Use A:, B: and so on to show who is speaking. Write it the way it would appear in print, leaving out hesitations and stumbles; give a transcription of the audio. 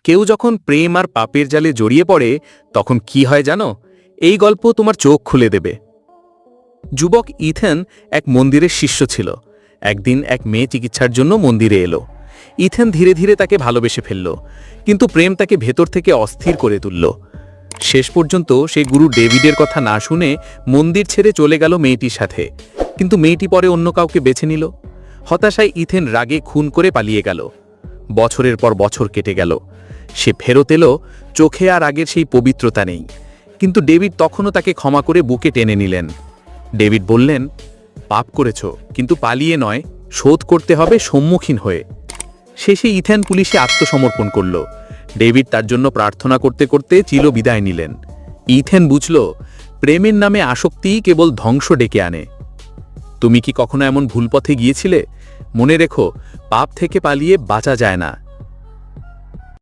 A: কেউ যখন প্রেম আর পাপের জালে জড়িয়ে পড়ে তখন কি হয় জানো? এই গল্প তোমার চোখ খুলে দেবে। যুবক ইথেন এক মন্দিরের শিষ্য ছিল। একদিন এক মেয়ে চিকিৎসার জন্য মন্দিরে এলো। ইথেন ধীরে ধীরে তাকে ভালোবেসে ফেলল, কিন্তু প্রেম তাকে ভেতর থেকে অস্থির করে তুলল। শেষ পর্যন্ত সেই গুরু ডেভিডের কথা না শুনে মন্দির ছেড়ে চলে গেল মেয়েটির সাথে, কিন্তু মেয়েটি পরে অন্য কাউকে বেছে নিল। হতাশায় ইথেন রাগে খুন করে পালিয়ে গেল। বছরের পর বছর কেটে গেল। সে ফেরত এলো, চোখে আর আগের সেই পবিত্রতা নেই, কিন্তু ডেভিড তখনও তাকে ক্ষমা করে বুকে টেনে নিলেন। ডেভিড বললেন, পাপ করেছ, কিন্তু পালিয়ে নয়, শোধ করতে হবে সম্মুখীন হয়ে। শেষে ইথেন পুলিশে আত্মসমর্পণ করল। ডেভিড তার জন্য প্রার্থনা করতে করতে চির বিদায় নিলেন। ইথেন বুঝল, প্রেমের নামে আসক্তিই কেবল ধ্বংস ডেকে আনে। তুমি কি কখনো এমন ভুল পথে গিয়েছিলে? মনে রেখো, পাপ থেকে পালিয়ে বাঁচা যায় না,